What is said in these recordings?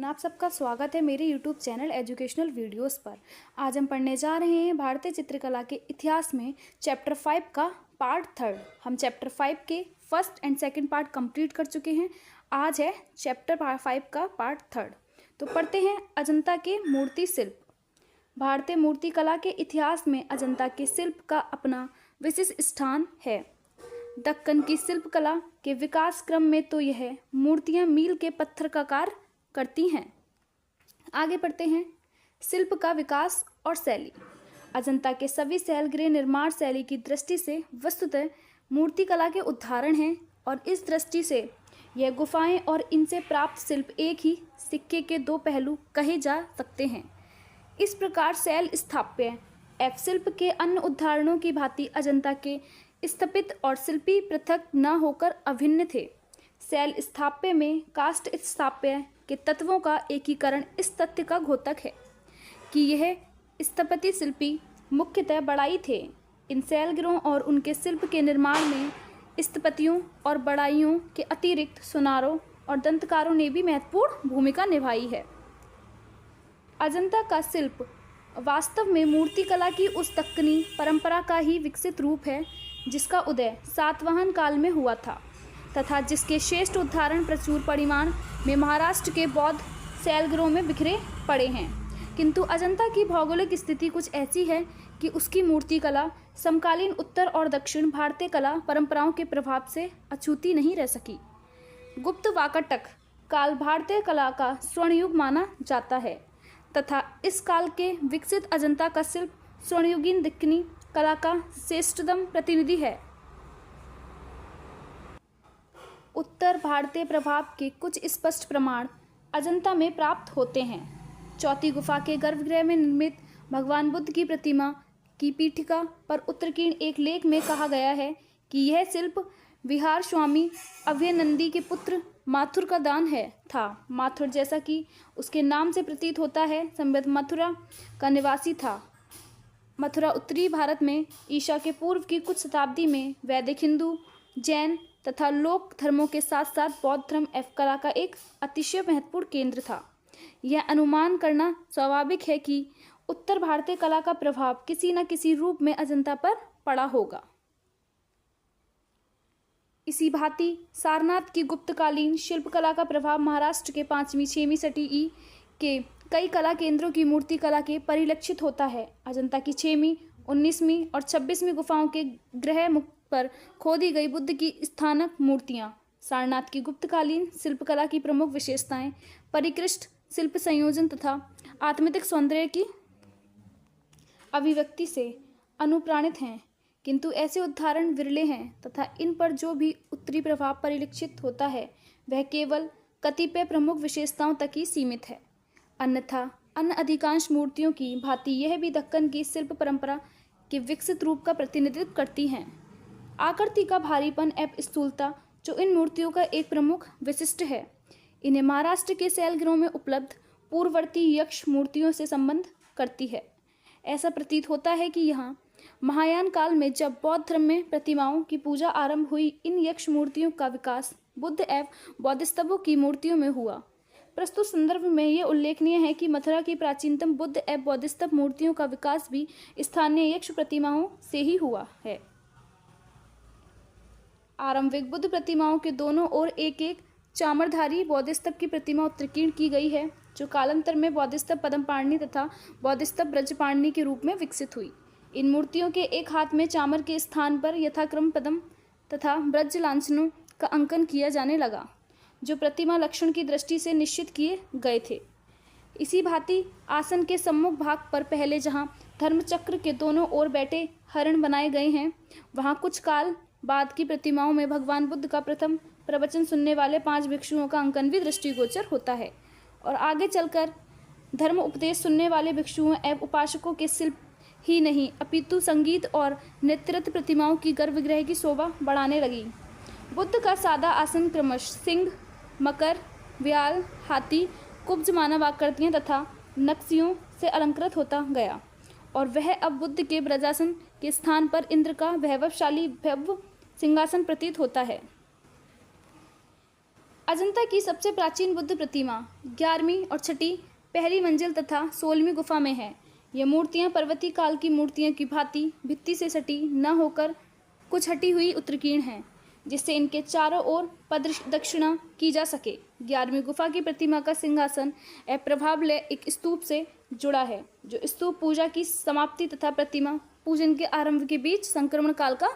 आप सबका स्वागत है मेरे YouTube चैनल एजुकेशनल वीडियोस पर। आज हम पढ़ने जा रहे हैं भारतीय चित्रकला के इतिहास में चैप्टर 5 का पार्ट 3। हम चैप्टर 5 के first and second part complete कर चुके हैं। आज है चैप्टर 5 का पार्ट 3। तो पढ़ते हैं अजंता के मूर्ति शिल्प। भारतीय मूर्तिकला के इतिहास में अजंता के शिल्प का अपना विशिष्ट स्थान है। दक्कन की शिल्पकला के विकास क्रम में तो यह मूर्तियां मील के पत्थर का कार्य करती हैं। आगे बढ़ते हैं। शिल्प का विकास और शैली। अजंता के सभी शैलगृह निर्माण शैली की दृष्टि से वस्तुतः मूर्तिकला के उदाहरण हैं और इस दृष्टि से यह गुफाएं और इनसे प्राप्त शिल्प एक ही सिक्के के दो पहलू कहे जा सकते हैं। इस प्रकार शैल स्थापत्य एवं शिल्प के अन्य उदाहरणों की भांति अजंता के स्थापित और शिल्पी पृथक न होकर अभिन्न थे। शैल स्थापत्य में काष्ठ स्थापत्य के तत्वों का एकीकरण इस तथ्य का द्योतक है कि यह स्थपति शिल्पी मुख्यतः बढ़ाई थे। इन शैलगृहों और उनके शिल्प के निर्माण में स्थपतियों और बढ़ाइयों के अतिरिक्त सुनारों और दंतकारों ने भी महत्वपूर्ण भूमिका निभाई है। अजंता का शिल्प वास्तव में मूर्तिकला की उस दक्कनी परंपरा का ही विकसित रूप है जिसका उदय सातवाहन काल में हुआ था तथा जिसके श्रेष्ठ उदाहरण प्रचुर परिमाण में महाराष्ट्र के बौद्ध शैलगृहों में बिखरे पड़े हैं। किंतु अजंता की भौगोलिक स्थिति कुछ ऐसी है कि उसकी मूर्तिकला समकालीन उत्तर और दक्षिण भारतीय कला परंपराओं के प्रभाव से अछूती नहीं रह सकी। गुप्त वाकाटक काल भारतीय कला का स्वर्णयुग माना जाता है तथा इस काल के विकसित अजंता का शिल्प स्वर्णयुगीन दक्कनी कला का श्रेष्ठतम प्रतिनिधि है। उत्तर भारतीय प्रभाव के कुछ स्पष्ट प्रमाण अजंता में प्राप्त होते हैं। चौथी गुफा के गर्भगृह में निर्मित भगवान बुद्ध की प्रतिमा की पीठिका पर उत्कीर्ण एक लेख में कहा गया है कि यह शिल्प विहार स्वामी अभयनंदी के पुत्र माथुर का दान था। माथुर, जैसा कि उसके नाम से प्रतीत होता है, संभवतः मथुरा का निवासी था। मथुरा उत्तरी भारत में ईसा के पूर्व की कुछ शताब्दी में वैदिक हिंदू, जैन तथा लोक धर्मों के साथ साथ बौद्ध धर्म एवं कला का एक अतिशय महत्वपूर्ण केंद्र था। यह अनुमान करना स्वाभाविक है कि उत्तर भारतीय कला का प्रभाव किसी न किसी रूप में अजंता पर पड़ा होगा। इसी भांति सारनाथ की गुप्तकालीन शिल्पकला का प्रभाव महाराष्ट्र के 5वीं-6वीं सदी के कई कला केंद्रों की मूर्तिकला के परिलक्षित होता है। अजंता की 6वीं, 19वीं और 26वीं गुफाओं के गृह मुख पर खोदी गई बुद्ध की स्थानक मूर्तियां सारनाथ की गुप्तकालीन शिल्पकला की प्रमुख विशेषताएं परिष्कृत शिल्प संयोजन तथा आत्मिक सौंदर्य की अभिव्यक्ति से अनुप्राणित हैं, किंतु ऐसे उदाहरण विरले हैं तथा इन पर जो भी उत्तरी प्रभाव परिलक्षित होता है वह केवल कतिपय प्रमुख विशेषताओं तक ही सीमित है। अन्यथा अन्य अधिकांश मूर्तियों की भांति यह भी दक्कन की शिल्प परंपरा के विकसित रूप का प्रतिनिधित्व करती हैं। आकृति का भारीपन एवं स्थूलता जो इन मूर्तियों का एक प्रमुख विशिष्ट है, इन्हें महाराष्ट्र के शैलगृहों में उपलब्ध पूर्ववर्ती यक्ष मूर्तियों से संबंध करती है। ऐसा प्रतीत होता है कि यहाँ महायान काल में जब बौद्ध धर्म में प्रतिमाओं की पूजा आरंभ हुई, इन यक्ष मूर्तियों का विकास बुद्ध एवं बौद्धिस्तवों की मूर्तियों में हुआ। प्रस्तुत संदर्भ में यह उल्लेखनीय है कि मथुरा की प्राचीनतम बुद्ध एवं बौद्धिस्तव मूर्तियों का विकास भी स्थानीय यक्ष प्रतिमाओं से ही हुआ है। आरंभिक बुद्ध प्रतिमाओं के दोनों ओर एक एक चामरधारी बौद्धिस्तव की प्रतिमा उत्कीर्ण की गई है, जो कालांतर में बौद्धिस्तव पद्मपाणि तथा बौद्धिस्तव ब्रजपाणि के रूप में विकसित हुई। इन मूर्तियों के एक हाथ में चामर के स्थान पर यथाक्रम पद्म तथा ब्रज लांछनों का अंकन किया जाने लगा, जो प्रतिमा लक्षण की दृष्टि से निश्चित किए गए थे। इसी भांति आसन के सम्मुख भाग पर पहले जहां धर्मचक्र के दोनों ओर बैठे हरण बनाए गए हैं, वहां कुछ काल बाद की प्रतिमाओं में भगवान बुद्ध का प्रथम प्रवचन सुनने वाले 5 भिक्षुओं का अंकन भी दृष्टिगोचर होता है और आगे चलकर धर्म उपदेश सुनने वाले भिक्षुओं एवं उपासकों के शिल्प ही नहीं अपितु संगीत और नृत्य प्रतिमाओं की गर्भगृह की शोभा बढ़ाने लगी। बुद्ध का सादा आसन क्रमश सिंह, मकर, व्याल, हाथी, कुब्ज मानव आकृतियां तथा नक्शियों से अलंकृत होता गया और वह अब बुद्ध के ब्रजासन के स्थान पर इंद्र का वैभवशाली भव्य सिंहासन प्रतीत होता है। अजंता की सबसे प्राचीन बुद्ध प्रतिमा 11वीं और छठी पहली मंजिल तथा 16वीं गुफा में है। ये मूर्तियां पर्वतीय काल की मूर्तियों की भांति भित्ति से सटी न होकर कुछ हटी हुई उत्कीर्ण हैं, जिससे इनके चारों ओर प्रदक्षिणा की जा सके। 11वीं गुफा की प्रतिमा का सिंहासन अप्रभावलय एक स्तूप से जुड़ा है, जो स्तूप पूजा की समाप्ति तथा प्रतिमा पूजन के आरंभ के बीच संक्रमण काल का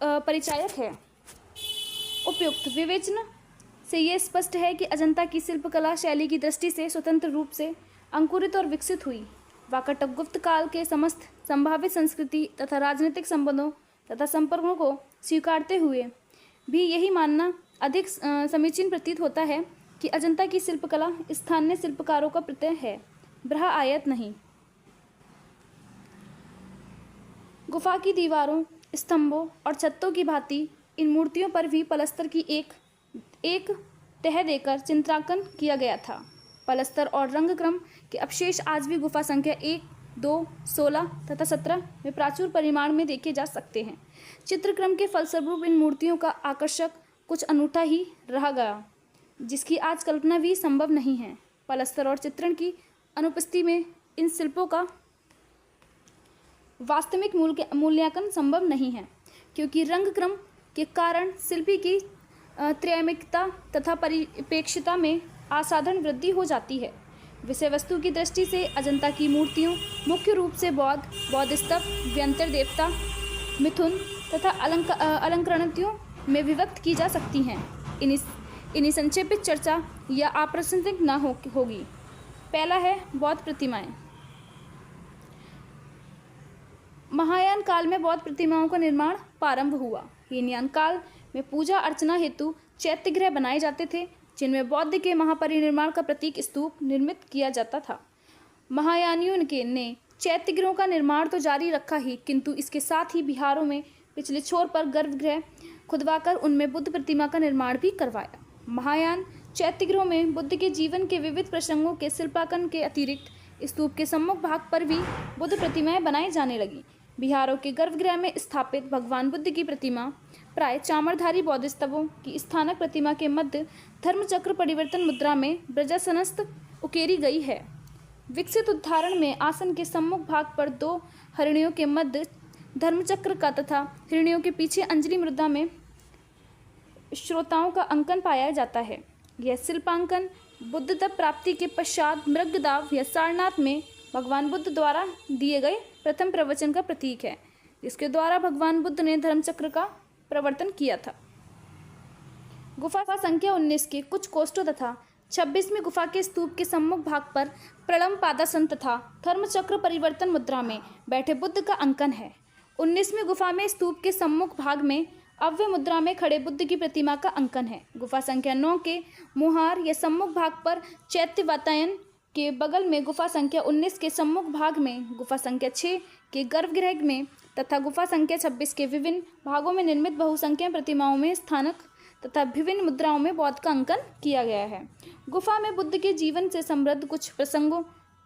परिचायक है। उपयुक्त विवेचन से यह स्पष्ट है कि अजंता की शिल्पकला शैली की दृष्टि से स्वतंत्र रूप से अंकुरित और विकसित हुई। वाकाटक काल के समस्त संभावित संस्कृति तथा राजनीतिक संबंधों तथा संपर्कों को स्वीकारते हुए भी यही मानना अधिक समीचीन प्रतीत होता है कि अजंता की शिल्पकला स्थानीय शिल्पकारों का प्रत्यय है, बृह आयत नहीं। गुफा की दीवारों, स्तंभों और छतों की भांति इन मूर्तियों पर भी पलस्तर की एक तह देकर चित्रांकन किया गया था। पलस्तर और रंग क्रम के अवशेष आज भी गुफा संख्या 1, 2, 16 तथा 17 में प्राचुर परिमाण में देखे जा सकते हैं। चित्रक्रम के फलस्वरूप इन मूर्तियों का आकर्षक कुछ अनूठा ही रह गया, जिसकी आज कल्पना भी संभव नहीं है। पलस्तर और चित्रण की अनुपस्थिति में इन शिल्पों का वास्तविक मूल्यांकन संभव नहीं है, क्योंकि रंग क्रम के कारण शिल्पी की त्रैमासिकता तथा परिप्रेक्ष्यता में असाधारण वृद्धि हो जाती है। विषय वस्तु की दृष्टि से अजंता की मूर्तियों मुख्य रूप से बौद्ध स्तंभ, व्यंतर देवता, मिथुन तथा अलंकरणों में विभक्त की जा सकती हैं। इन्हीं संक्षेपित चर्चा या अप्रासंगिक न होगी। पहला है बौद्ध प्रतिमाएं। महायान काल में बौद्ध प्रतिमाओं का निर्माण प्रारंभ हुआ। हीनयान काल में पूजा अर्चना हेतु चैत्यगृह बनाए जाते थे, जिनमें बौद्ध के महापरिनिर्वाण का प्रतीक स्तूप निर्मित किया जाता था। महायानियों ने चैत्यगृहों का निर्माण तो जारी रखा ही, किंतु इसके साथ ही बिहारों में पिछले छोर पर गर्भगृह खुदवाकर उनमें बुद्ध प्रतिमा का निर्माण भी करवाया। महायान चैत्यगृहों में बुद्ध के जीवन के विविध प्रसंगों के शिल्पांकन के अतिरिक्त स्तूप के सम्मुख भाग पर भी बुद्ध प्रतिमाएं बनाई जाने लगी। बिहारों के गर्भगृह में स्थापित भगवान बुद्ध की प्रतिमा प्राय चामरधारी बौद्ध स्तंभों की स्थानक प्रतिमा के मध्य धर्मचक्र परिवर्तन मुद्रा में ब्रजासनस्थ उकेरी गई है। विकसित उदाहरण में आसन के सम्मुख भाग पर 2 हरिणियों के मध्य धर्मचक्र का तथा हरिणियों के पीछे अंजलि मुद्रा में श्रोताओं का अंकन पाया जाता है। यह शिल्पांकन बुद्ध तब प्राप्ति के पश्चात मृगदाव या सारनाथ में भगवान बुद्ध द्वारा दिए गए प्रथम प्रवचन का प्रतीक है, जिसके द्वारा भगवान बुद्ध ने धर्मचक्र का प्रवर्तन किया था। गुफा संख्या 19 के कुछ कोष्ठों तथा 26वीं गुफा के स्तूप के सम्मुख भाग पर प्रलम पादासन तथा धर्मचक्र परिवर्तन मुद्रा में बैठे बुद्ध का अंकन है। 19वीं गुफा में स्तूप के सम्मुख भाग में अव्य मुद्रा में खड़े बुद्ध की प्रतिमा का अंकन है। गुफा संख्या 9 के मुहार या सम्मुख भाग पर चैत्य वातायन के बगल में गुफा संख्या 19 के सम्मुख भाग में गुफा संख्या 6 के गर्भगृह में तथा गुफा संख्या 26 के विभिन्न भागों में निर्मित बहुसंख्या प्रतिमाओं में स्थानक तथा विभिन्न मुद्राओं में बौद्ध का अंकन किया गया है। गुफा में बुद्ध के जीवन से समृद्ध कुछ प्रसंगों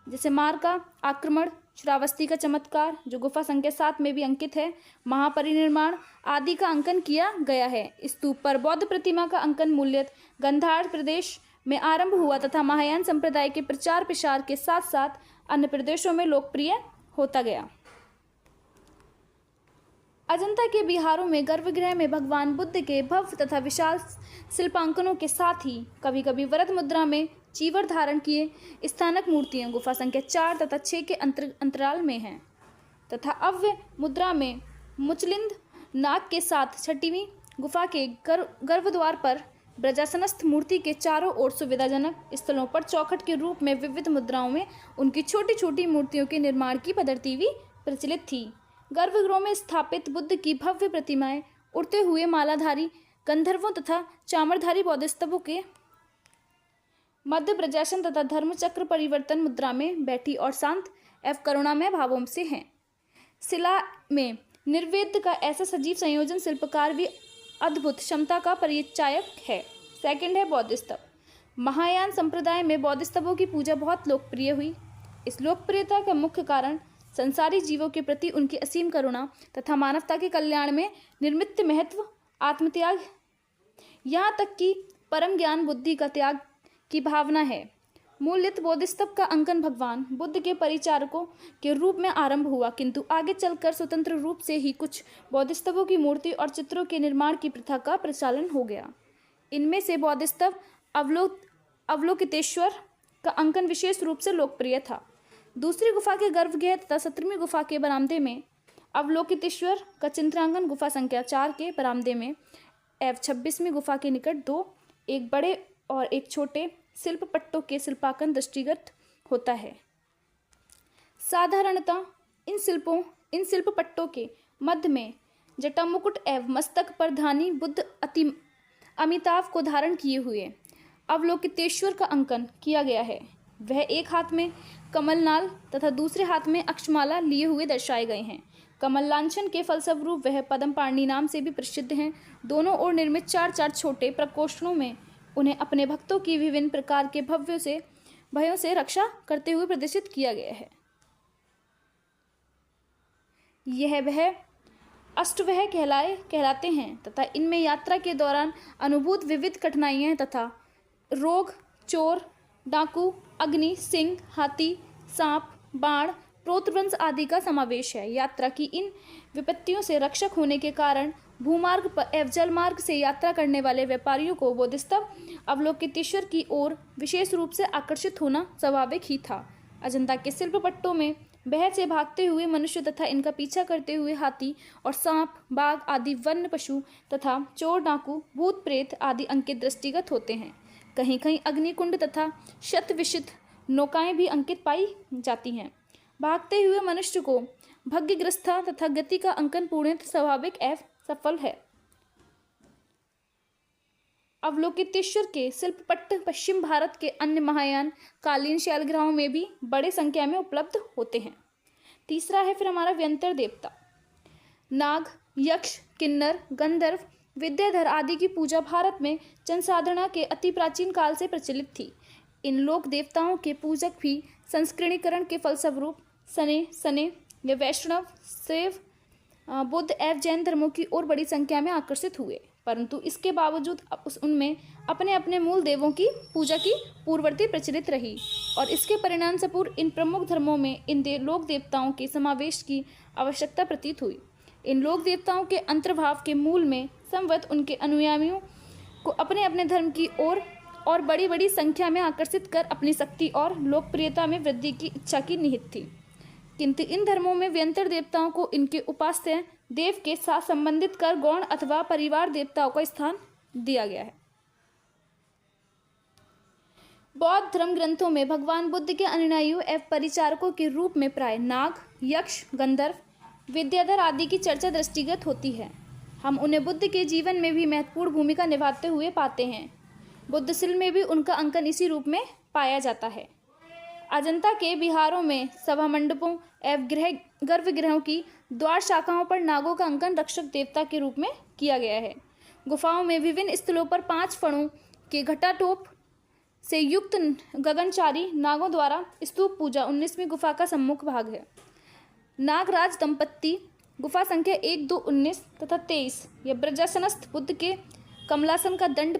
जैसे मार का आक्रमण, श्रावस्ती का चमत्कार जो गुफा संख्या 7 में भी अंकित है, महापरिनिर्वाण आदि का अंकन किया गया है। स्तूप पर बौद्ध प्रतिमा का अंकन मूलतः गांधार प्रदेश में आरंभ हुआ तथा महायान संप्रदाय के प्रचार प्रसार के साथ साथ अन्य प्रदेशों में लोकप्रिय होता गया। अजंता के बिहारों में गर्भगृह में भगवान बुद्ध के भव्य तथा विशाल शिल्पांकनों के साथ ही कभी कभी वरद मुद्रा में चीवर धारण किए स्थानक मूर्तियां गुफा संख्या 4 तथा 6 के अंतराल में हैं तथा अव्य मुद्रा में मुचलिंद नाग के साथ 6वीं गुफा के गर्भद्वार पर ब्रजासनस्थ मूर्ति के चारों ओर सुविधाजनक स्थलों पर चौखट के रूप में विविध मुद्राओं में उनकी छोटी छोटी मूर्तियों के निर्माण की पद्धति भी प्रचलित थी। गर्भगृहों में स्थापित बुद्ध की भव्य प्रतिमाएं उड़ते हुए मालाधारी गंधर्वों तथा चामरधारी बौद्ध स्तंभों के मध्य ब्रजासन तथा धर्मचक्र परिवर्तन मुद्रा में बैठी और शांत एवं करुणामय भावों से हैं। शिला में निर्वेद का ऐसा सजीव संयोजन शिल्पकार भी अद्भुत क्षमता का परिचायक है। सेकंड है बौद्ध स्तंभ। महायान संप्रदाय में बौद्ध स्तंभों की पूजा बहुत लोकप्रिय हुई। इस लोकप्रियता का मुख्य कारण संसारी जीवों के प्रति उनकी असीम करुणा तथा मानवता के कल्याण में निर्मित महत्व, आत्मत्याग, यहाँ तक कि परम ज्ञान बुद्धि का त्याग की भावना है। मूलतः बोधिसत्व का अंकन भगवान बुद्ध के परिचारकों के रूप में आरंभ हुआ, किंतु आगे चलकर स्वतंत्र रूप से ही कुछ बोधिसत्वों की मूर्ति और चित्रों के निर्माण की प्रथा का प्रचलन हो गया। इनमें से बोधिसत्व अवलोकितेश्वर का अंकन विशेष रूप से लोकप्रिय था। दूसरी गुफा के गर्भगृह तथा 17वीं गुफा के बरामदे में अवलोकितेश्वर का चित्रांकन गुफा संख्या 4 के बरामदे में एवं 26वीं गुफा के निकट 2 एक बड़े और एक छोटे शिल्प पट्टों के शिल्पांकन दृष्टिगत होता है। साधारणतः इन शिल्प पट्टों के मध्य में जटा मुकुट एवं मस्तक पर ध्यानी बुद्ध अमिताभ को धारण किए हुए अवलोकितेश्वर का अंकन किया गया है। वह एक हाथ में कमलनाल तथा दूसरे हाथ में अक्षमाला लिए हुए दर्शाए गए हैं। कमल लांछन के फलस्वरूप वह पद्मपाणि नाम से भी प्रसिद्ध हैं। दोनों ओर निर्मित 4 छोटे प्रकोष्ठों में उन्हें अपने भक्तों की विभिन्न प्रकार के भयों से रक्षा करते हुए प्रदर्शित किया गया है। यह वह अष्टवह कहलाते हैं तथा इनमें यात्रा के दौरान अनुभूत विविध कठिनाइयां तथा रोग, चोर, डाकू, अग्नि, सिंह, हाथी, सांप, बाण, प्रोतवंश आदि का समावेश है। यात्रा की इन विपत्तियों से रक्षक होने के कारण भूमार्ग एवं जल मार्ग से यात्रा करने वाले व्यापारियों को बोधिसत्व अवलोकितेश्वर की ओर विशेष रूप से आकर्षित होना स्वाभाविक ही था। अजंता के शिल्प पट्टों में बहर से भागते हुए मनुष्य तथा इनका पीछा करते हुए हाथी और सांप, बाघ आदि वन्य पशु तथा चोर, डाकू, भूत प्रेत आदि अंकित दृष्टिगत होते हैं। कहीं कहीं अग्निकुंड तथा शतविशित नौकाएं भी अंकित पाई जाती हैं। भागते हुए मनुष्य को भाग्यग्रस्था तथा गति का अंकन पूर्णतः स्वाभाविक एवं सफल है। अवलोकितेश्वर के शिल्पपट्ट पश्चिम भारत के अन्य महायान कालीन शैलग्रामों में भी बड़े संख्या में उपलब्ध होते हैं। तीसरा है फिर हमारा व्यंतर देवता। नाग, यक्ष, किन्नर, गंधर्व, विद्याधर आदि की पूजा भारत में जनसाधारणा के अति प्राचीन काल से प्रचलित थी। इन लोक देवताओं के पूजक भी संस्कृणीकरण के फलस्वरूप सने या वैष्णव, शैव, बुद्ध एवं जैन धर्मों की ओर बड़ी संख्या में आकर्षित हुए, परंतु इसके बावजूद उनमें अपने अपने मूल देवों की पूजा की पूर्ववर्ती प्रचलित रही और इसके परिणाम स्वरूप इन प्रमुख धर्मों में इन लोक देवताओं के समावेश की आवश्यकता प्रतीत हुई। इन लोक देवताओं के अंतर्भाव के मूल में संवत उनके अनुयायियों को अपने अपने धर्म की ओर और बड़ी बड़ी संख्या में आकर्षित कर अपनी शक्ति और लोकप्रियता में वृद्धि की इच्छा की निहित थी। किंतु इन धर्मों में व्यंतर देवताओं को इनके उपास्य देव के साथ संबंधित कर गौण अथवा परिवार देवताओं का स्थान दिया गया है। बौद्ध धर्म ग्रंथों में भगवान बुद्ध के अनुयायियों एवं परिचारकों के रूप में प्राय नाग, यक्ष, गंधर्व, विद्याधर आदि की चर्चा दृष्टिगत होती है। हम उन्हें बुद्ध के जीवन में भी महत्वपूर्ण भूमिका निभाते हुए पाते हैं। बुद्ध शिल्प में भी उनका अंकन इसी रूप में पाया जाता है। अजंता के विहारों में सभा मंडपों एवं गर्भगृहों की द्वार शाखाओं पर नागों का अंकन रक्षक देवता के रूप में किया गया है। गुफाओं में विभिन्न स्थलों पर 5 फणों के घटाटोप से युक्त गगनचारी नागों द्वारा स्तूप पूजा 19वीं गुफा का सम्मुख भाग है। नागराज दंपत्ति गुफा संख्या 1, 2, 19 तथा 23 या ब्रजासनस्थ बुद्ध के कमलासन का दंड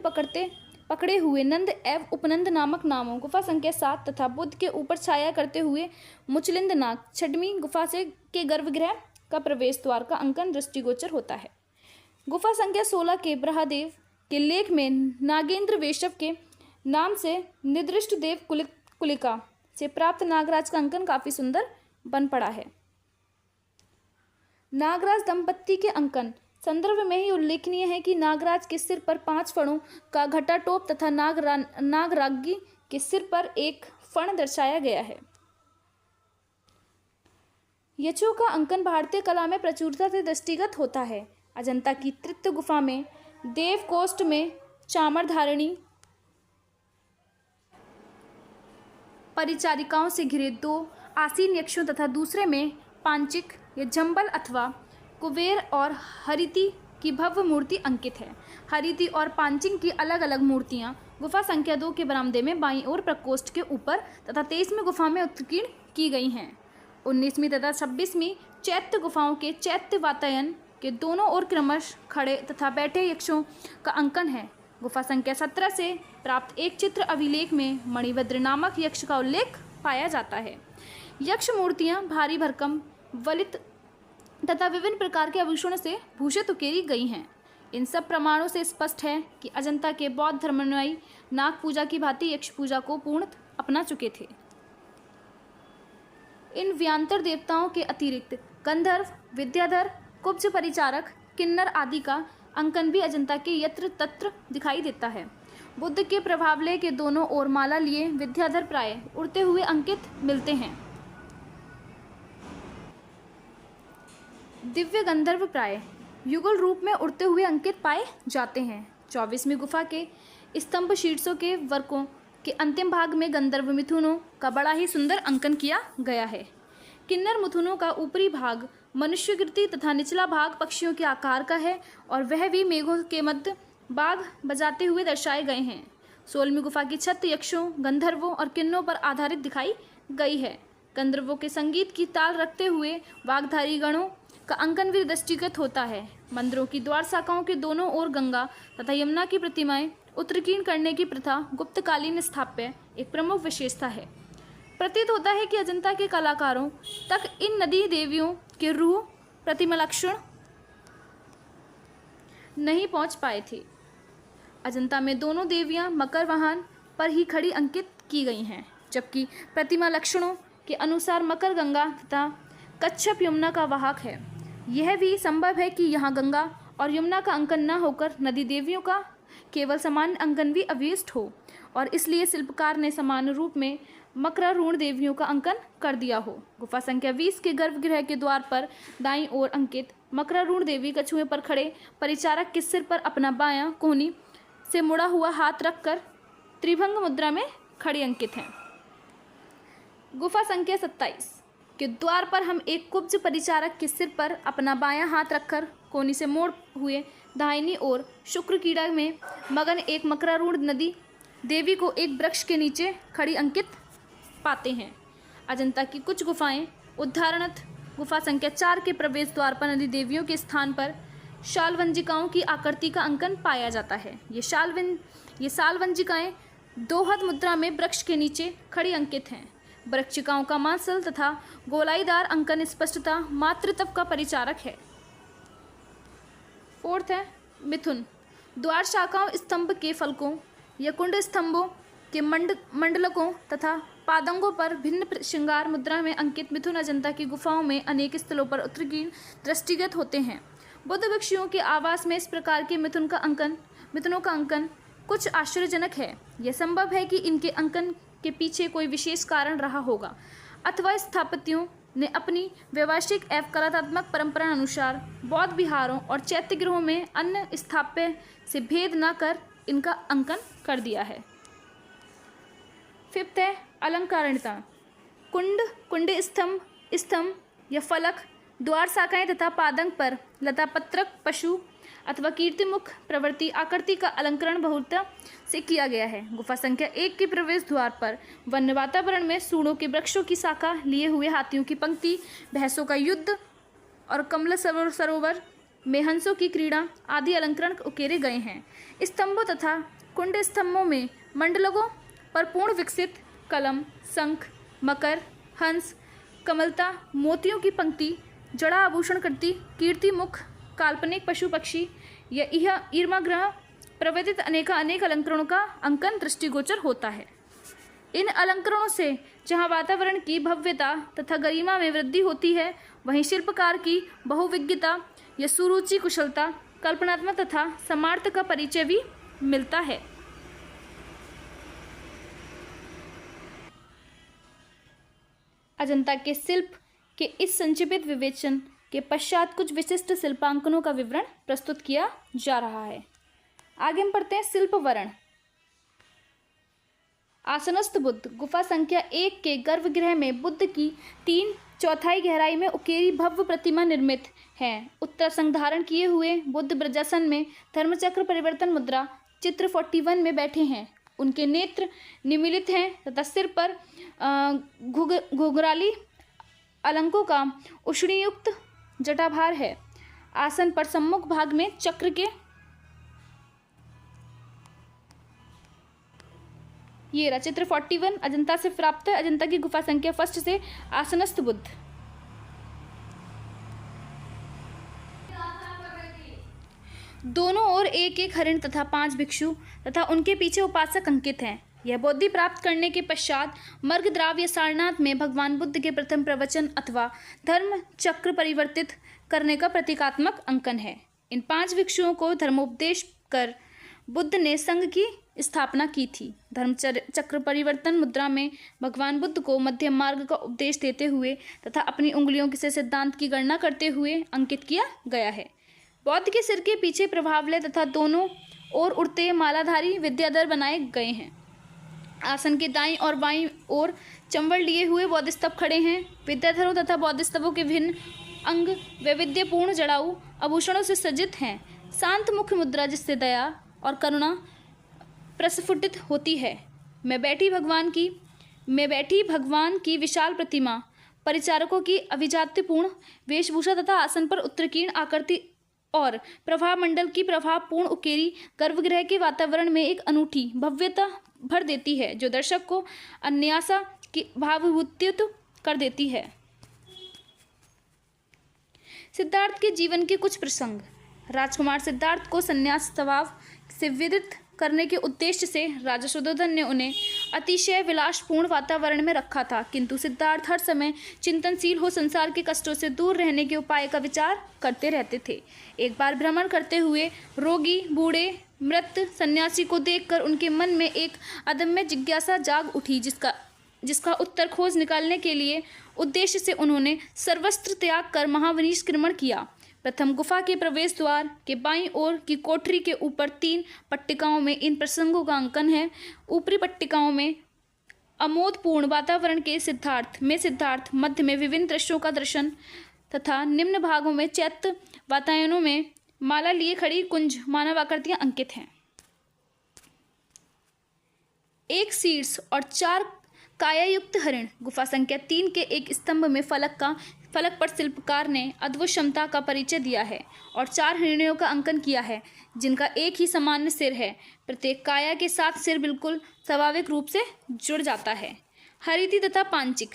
पकड़े हुए नंद एवं उपनंद नामक नामों गुफा संख्या 7 तथा बुद्ध के ऊपर छाया करते हुए मुचलिंद नाग 6वीं गुफा के गर्भगृह का प्रवेश द्वार का अंकन दृष्टिगोचर होता है। गुफा संख्या 16 के ब्रहादेव के लेख में नागेंद्र वेशव के नाम से निर्दिष्ट देव कुलिका से प्राप्त नागराज का अंकन काफी सुंदर बन पड़ा है। नागराज दंपत्ति के अंकन संदर्भ में ही उल्लेखनीय है कि नागराज के सिर पर 5 फणों का घटाटोप तथा नागराज्ञी के सिर पर एक फण दर्शाया गया है। यक्षों का अंकन भारतीय कला में प्रचुरता से दृष्टिगत होता है। अजंता की तृतीय गुफा में देवकोष्ठ में चामर धारिणी परिचारिकाओं से घिरे 2 आसीन यक्षों तथा दूसरे में पांचिक या जंबल अथवा कुबेर और हरिति की भव्य मूर्ति अंकित है। हरिति और पांचिंग की अलग अलग मूर्तियां गुफा संख्या 2 के बरामदे में बाईं ओर प्रकोष्ठ के ऊपर तथा 23वीं गुफा में उत्कीर्ण की गई हैं। 19वीं तथा 26वीं चैत्य गुफाओं के चैत्य वातायन के दोनों ओर क्रमश खड़े तथा बैठे यक्षों का अंकन है। गुफा संख्या 17 से प्राप्त एक चित्र अभिलेख में मणिभद्र नामक यक्ष का उल्लेख पाया जाता है। यक्ष मूर्तियां भारी भरकम, वलित तथा विभिन्न प्रकार के आभूषणों से भूषित उकेरी गई हैं। इन सब प्रमाणों से स्पष्ट है कि अजंता के बौद्ध धर्मानुयायी नाग पूजा की भांति यक्ष पूजा को पूर्णतः अपना चुके थे। इन व्यांतर देवताओं के अतिरिक्त गंधर्व, विद्याधर, कुब्ज परिचारक, किन्नर आदि का अंकन भी अजंता के यत्र तत्र दिखाई देता है। बुद्ध के प्रभावलय के दोनों ओर माला लिए विद्याधर प्राय उड़ते हुए अंकित मिलते हैं। दिव्य गंधर्व प्राय युगल रूप में उड़ते हुए अंकित पाए जाते हैं। 24वीं गुफा के स्तंभ शीर्षों के वर्कों के अंतिम भाग में गंधर्व मिथुनों का बड़ा ही सुंदर अंकन किया गया है। किन्नर मिथुनों का ऊपरी भाग मनुष्यकृति तथा निचला भाग पक्षियों के आकार का है और वह भी मेघों के मध्य बाग बजाते हुए दर्शाए गए हैं। 16वीं गुफा की छत यक्षों, गंधर्वों और किन्नरों पर आधारित दिखाई गई है। गंधर्वों के संगीत की ताल रखते हुए वाग्धारी गणों का अंकन भी दृष्टिगत होता है। मंदिरों की द्वार शाखाओं के दोनों ओर गंगा तथा यमुना की प्रतिमाएं उत्कीर्ण करने की प्रथा गुप्तकालीन स्थापत्य एक प्रमुख विशेषता है। प्रतीत होता है कि अजंता के कलाकारों तक इन नदी देवियों के रूह प्रतिमा लक्षण नहीं पहुंच पाए थे। अजंता में दोनों देवियां मकर वाहन पर ही खड़ी अंकित की गई हैं, जबकि प्रतिमा लक्षणों के अनुसार मकर गंगा तथा कच्छप यमुना का वाहक है। यह भी संभव है कि यहाँ गंगा और यमुना का अंकन न होकर नदी देवियों का केवल समान अंकन भी अभिष्ट हो और इसलिए शिल्पकार ने समान रूप में मकरारूढ़ देवियों का अंकन कर दिया हो। गुफा संख्या 20 के गर्भगृह के द्वार पर दाईं ओर अंकित मकरारूढ़ देवी कछुए पर खड़े परिचारक के सिर पर अपना बायां कोहनी से मुड़ा हुआ हाथ रखकर त्रिभंग मुद्रा में खड़ी अंकित हैं। गुफा संख्या 27 के द्वार पर हम एक कुब्ज परिचारक के सिर पर अपना बायां हाथ रखकर कोनी से मोड़ हुए दाहिनी ओर शुक्र कीड़ा में मगन एक मकरारूढ़ नदी देवी को एक वृक्ष के नीचे खड़ी अंकित पाते हैं। अजंता की कुछ गुफाएं उदाहरणतः गुफा संख्या 4 के प्रवेश द्वार पर नदी देवियों के स्थान पर शालवंजिकाओं की आकृति का अंकन पाया जाता है। ये शालवंजिकाएं दोहद मुद्रा में वृक्ष के नीचे खड़ी अंकित हैं। वृक्षिकाओं का मांसल तथा गोलाईदार अंकन स्पष्टता मातृत्व का परिचारक है। 4th है मिथुन। द्वार शाखाओं स्तंभ के फलकों या कुंड स्तंभों के मंडलकों तथा पादंगों पर भिन्न श्रृंगार मुद्रा में अंकित मिथुन अजंता की गुफाओं में अनेक स्थलों पर उत्कीर्ण दृष्टिगत होते हैं। बुद्ध भिक्षुओं के आवास में इस प्रकार के मिथुनों का अंकन कुछ आश्चर्यजनक है। यह संभव है कि इनके अंकन के पीछे कोई विशेष कारण रहा होगा अथवा स्थापत्यों ने अपनी व्यवसायिक एवं कलात्मक परंपरा अनुसार बौद्ध विहारों और चैत्यगृहों में अन्य स्थापत्य से भेद न कर इनका अंकन कर दिया है। 5th है अलंकारिणता। कुंड स्तंभ या फलक, द्वार शाखाएं तथा पादंग पर लतापत्रक पशु अथवा कीर्तिमुख प्रवृत्ति आकृति का अलंकरण बहुलता से किया गया है। गुफा संख्या 1 के प्रवेश द्वार पर वन्य वातावरण में सूढ़ों के वृक्षों की शाखा लिए हुए हाथियों की पंक्ति, भैंसों का युद्ध और कमल सरोवर में हंसों की क्रीड़ा आदि अलंकरण उकेरे गए हैं। स्तंभों तथा कुंड स्तंभों में मंडलों पर पूर्ण विकसित कलम, शंख, मकर, हंस, कमलता, मोतियों की पंक्ति, जड़ा आभूषण करती कीर्तिमुख, काल्पनिक पशु पक्षी या ईर्माग्रह प्रवर्तित अनेक अलंकरणों का अंकन दृष्टिगोचर होता है। इन अलंकरणों से जहाँ वातावरण की भव्यता तथा गरिमा में वृद्धि होती है, वहीं शिल्पकार की बहुविज्ञता या सुरुचि, कुशलता, कल्पनात्मक तथा समार्थ का परिचय भी मिलता है। अजंता के शिल्प के इस संक्षिप्त विवेचन के पश्चात कुछ विशिष्ट शिल्पांकनों का विवरण प्रस्तुत किया जा रहा है। आगे हम पढ़ते हैं शिल्प वर्ण। आसनस्थ बुद्ध। गुफा संख्या 1 के गर्भगृह में बुद्ध की 3/4 गहराई में उकेरी भव्य प्रतिमा निर्मित है। उत्तर संघ धारण किए हुए बुद्ध ब्रजासन में धर्मचक्र परिवर्तन मुद्रा चित्र 41 में बैठे हैं। उनके नेत्र निमीलित हैं तथा सिर पर घुघराली अलंकों का उष्णीयुक्त जटाभार है। आसन पर सम्मुख भाग में चक्र के ये रहा चित्र 41 अजंता से प्राप्त है। अजंता की गुफा संख्या फर्स्ट से आसनस्थ बुद्ध। दोनों ओर एक एक हरिण तथा 5 भिक्षु तथा उनके पीछे उपासक अंकित हैं। यह बोधि प्राप्त करने के पश्चात मर्गद्राव या सारनाथ में भगवान बुद्ध के प्रथम प्रवचन अथवा धर्म चक्र परिवर्तित करने का प्रतीकात्मक अंकन है। इन 5 भिक्षुओं को धर्मोपदेश कर बुद्ध ने संघ की स्थापना की थी। धर्म चक्र परिवर्तन मुद्रा में भगवान बुद्ध को मध्यम मार्ग का उपदेश देते हुए तथा अपनी उंगलियों से सिद्धांत की गणना करते हुए अंकित किया गया है। बौद्ध के सिर के पीछे प्रभावलय तथा दोनों ओर उड़ते मालाधारी विद्याधर बनाए गए हैं। आसन के दाईं और बाईं ओर चंबल लिए हुए बौद्ध स्तंभ खड़े हैं। विद्याधरों तथा बौद्ध स्तंभों के भिन्न अंग वैविध्यपूर्ण जड़ाऊ आभूषणों से सज्जित हैं। शांत मुख मुद्रा जिससे दया और करुणा प्रस्फुटित होती है। मैं बैठी भगवान की विशाल प्रतिमा, परिचारकों की अभिजात्यपूर्ण वेशभूषा तथा आसन पर उत्कीर्ण आकृति और प्रभाव मंडल की प्रभावपूर्ण उकेरी गर्भगृह के वातावरण में एक अनूठी भव्यता भर देती है, जो दर्शक को अन्यासा की भावभूतित कर देती है। सिद्धार्थ के जीवन के कुछ प्रसंग। राजकुमार सिद्धार्थ को संन्यास स्वभाव से विदित करने के उद्देश्य से राजा शुद्धोधन ने उन्हें अतिशय विलासपूर्ण वातावरण में रखा था, किंतु सिद्धार्थ हर समय चिंतनशील हो संसार के कष्टों से दूर रहने के उपाय का विचार करते रहते थे। एक बार भ्रमण करते हुए रोगी, बूढ़े, मृत सन्यासी को देखकर उनके मन में एक अदम्य जिज्ञासा जाग उठी, जिसका उत्तर खोज निकालने के लिए उद्देश्य से उन्होंने सर्वस्त्र त्याग कर महाविनिष्क्रमण किया। प्रथम गुफा के प्रवेश द्वार के बाईं ओर की कोठरी के ऊपर 3 पट्टिकाओं में इन प्रसंगों का अंकन है। ऊपरी पट्टिकाओं में अमोदपूर्ण वातावरण के सिद्धार्थ, मध्य में विभिन्न दृश्यों का दर्शन तथा निम्न भागों में चैत्य वातायनों में माला लिए खड़ी कुंज मानव आकृतियां अंकित हैं। एक शीर्ष और 4 कायायुक्त हरिण। गुफा संख्या 3 के एक स्तंभ में फलक पर शिल्पकार ने अद्भुत क्षमता का परिचय दिया है और 4 हिरणियों का अंकन किया है, जिनका एक ही सामान्य सिर है। प्रत्येक काया के साथ सिर बिल्कुल स्वाभाविक रूप से जुड़ जाता है। हरिति तथा पांचिक।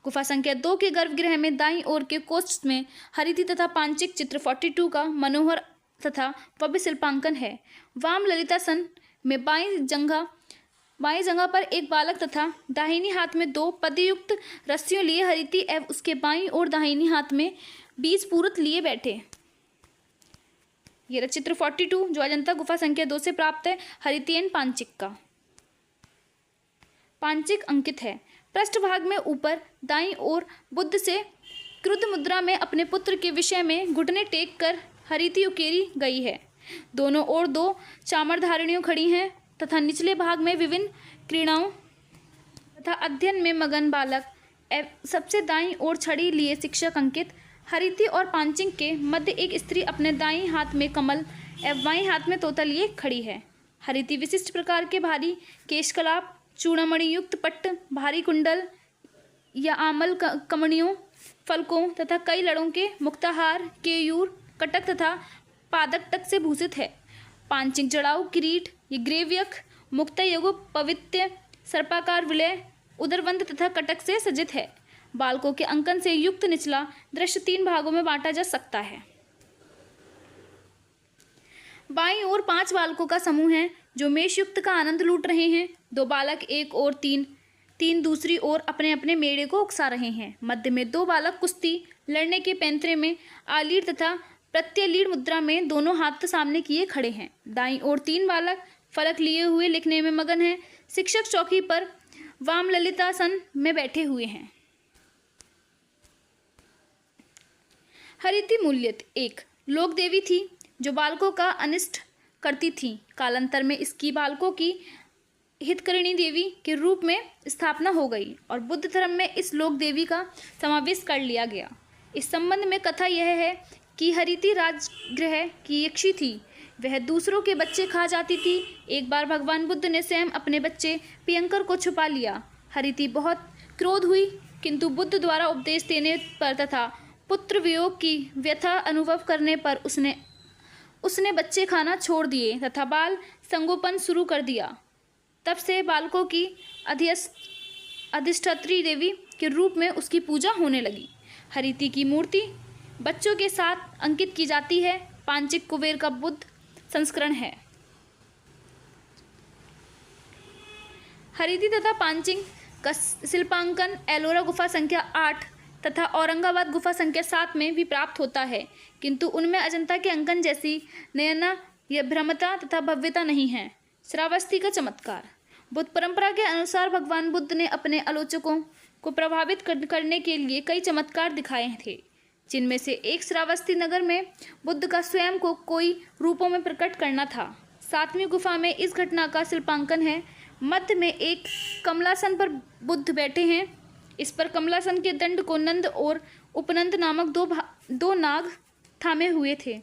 गुफा संख्या 2 के गर्भगृह में दाईं ओर के कोष्ठ में हरिति तथा पांचिक चित्र 42 का मनोहर तथा भव्य शिल्पांकन है। वाम ललितासन में बाईं जगह पर एक बालक तथा दाहिनी हाथ में 2 पदयुक्त रस्सियों लिए हरिति एवं उसके बाईं ओर दाहिनी हाथ में 20 पूरत लिए बैठे। यह चित्र 42 जो अजंता गुफा संख्या 2 से प्राप्त है। हरिति एवं पांचिक का पांचिक अंकित है। पृष्ठभाग में ऊपर दाईं ओर बुद्ध से क्रुद्ध मुद्रा में अपने पुत्र के विषय में घुटने टेक कर हरिति उकेरी गई है। दोनों ओर 2 चामरधारिणियों खड़ी हैं तथा निचले भाग में विभिन्न क्रीड़ाओं तथा अध्ययन में मगन बालक सबसे दाईं ओर छड़ी लिए शिक्षक अंकित। हरिति और पांचिक के मध्य एक स्त्री अपने दाईं हाथ में कमल एवं बाईं हाथ में तोता लिए खड़ी है। हरिति विशिष्ट प्रकार के भारी केशकलाप, चूड़ामणि युक्त पट्ट, भारी कुंडल या आमल कमणियों, फलकों तथा कई लड़ों के मुक्ताहार, केयूर, कटक तथा पादकटक से भूषित है। पांचिक जड़ाऊ किरीट, ये ग्रेव्यक, मुक्ता युग, पवित्र, सर्पाकार विलय, उदरबंध तथा कटक से सज्जित है। बालकों के अंकन से युक्त निचला दृश्य 3 भागों में बांटा जा सकता है। बाईं ओर 5 बालकों का समूह है जो मेषयुक्त का आनंद लूट रहे हैं। 2 बालक एक और 3 दूसरी ओर अपने अपने मेढ़े को उकसा रहे हैं। मध्य में 2 बालक कुश्ती लड़ने के पैंतरे में आलीड़ तथा प्रत्यलीड़ मुद्रा में दोनों हाथ सामने किए खड़े हैं। दाईं ओर 3 बालक फलक लिए हुए लिखने में मगन हैं। शिक्षक चौकी पर वाम ललितासन में बैठे हुए हैं। हरिति मूल्यत एक लोक देवी थी जो बालकों का अनिष्ट करती थी। कालांतर में इसकी बालकों की हितकरिणी देवी के रूप में स्थापना हो गई और बुद्ध धर्म में इस लोक देवी का समावेश कर लिया गया। इस संबंध में कथा यह है कि हरिति राजगृह की यक्षी थी। वह दूसरों के बच्चे खा जाती थी। एक बार भगवान बुद्ध ने स्वयं अपने बच्चे पियंकर को छुपा लिया। हरिति बहुत क्रोध हुई, किंतु बुद्ध द्वारा उपदेश देने पर तथा पुत्र वियोग की व्यथा अनुभव करने पर उसने बच्चे खाना छोड़ दिए तथा बाल संगोपन शुरू कर दिया तब से बालकों की अधिष्ठात्री देवी के रूप में उसकी पूजा होने लगी। हरिति की मूर्ति बच्चों के साथ अंकित की जाती है। पांचिक कुबेर का बुद्ध संस्करण है। हरिति तथा पांचिक का शिल्पांकन एलोरा गुफा संख्या 8 तथा औरंगाबाद गुफा संख्या 7 में भी प्राप्त होता है, किंतु उनमें अजंता के अंकन जैसी नयना या भ्रमता तथा भव्यता नहीं है। श्रावस्ती का चमत्कार। बुद्ध परंपरा के अनुसार भगवान बुद्ध ने अपने आलोचकों को प्रभावित करने के लिए कई चमत्कार दिखाए थे, जिनमें से एक श्रावस्ती नगर में बुद्ध का स्वयं को कोई रूपों में प्रकट करना था। 7वीं गुफा में इस घटना का शिल्पांकन है। मध्य में एक कमलासन पर बुद्ध बैठे हैं। इस पर कमलासन के दंड को नंद और उपनंद नामक दो नाग थामे हुए थे।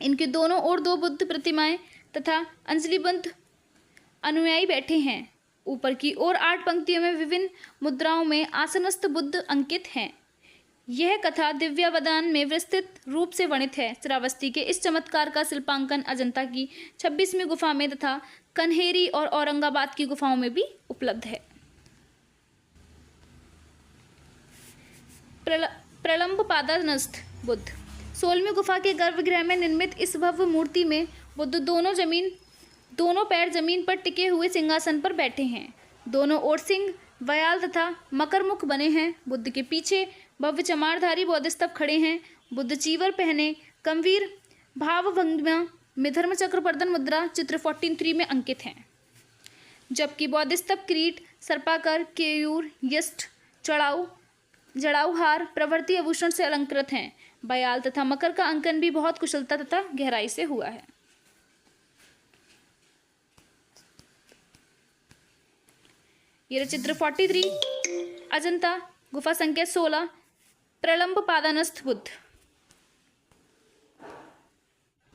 इनके दोनों ओर 2 बुद्ध प्रतिमाएं तथा अंजलिबद्ध अनुयायी बैठे हैं। ऊपर की ओर 8 पंक्तियों में विभिन्न मुद्राओं में आसनस्थ बुद्ध अंकित हैं। यह कथा दिव्यावदान में विस्तृत रूप से वर्णित है। श्रावस्ती के इस चमत्कार का शिल्पांकन अजंता की 26वीं गुफा में तथा कन्हेरी और औरंगाबाद की गुफाओं में भी उपलब्ध है। प्रलंब पादानस्थ बुद्ध। 16वीं गुफा के गर्भगृह में निर्मित इस भव्य मूर्ति में बुद्ध दोनों पैर जमीन पर टिके हुए सिंहासन पर बैठे हैं। दोनों ओर सिंह, व्याल तथा मकरमुख बने हैं। बुद्ध के पीछे भव्य चमारधारी बोधिसत्व खड़े हैं। बुद्ध चीवर पहने गंभीर भावभंगिमा में धर्मचक्र प्रदन मुद्रा चित्र 14:3 में अंकित हैं, जबकि बोधिसत्व किरीट, सर्पाकर, केयूर, यष्ट, जड़ाऊ हार प्रवृत्ति आभूषण से अलंकृत हैं। व्याल तथा मकर का अंकन भी बहुत कुशलता तथा गहराई से हुआ है। यह चित्र 43 अजंता गुफा संख्या 16 प्रलंब पादानस्थ बुद्ध।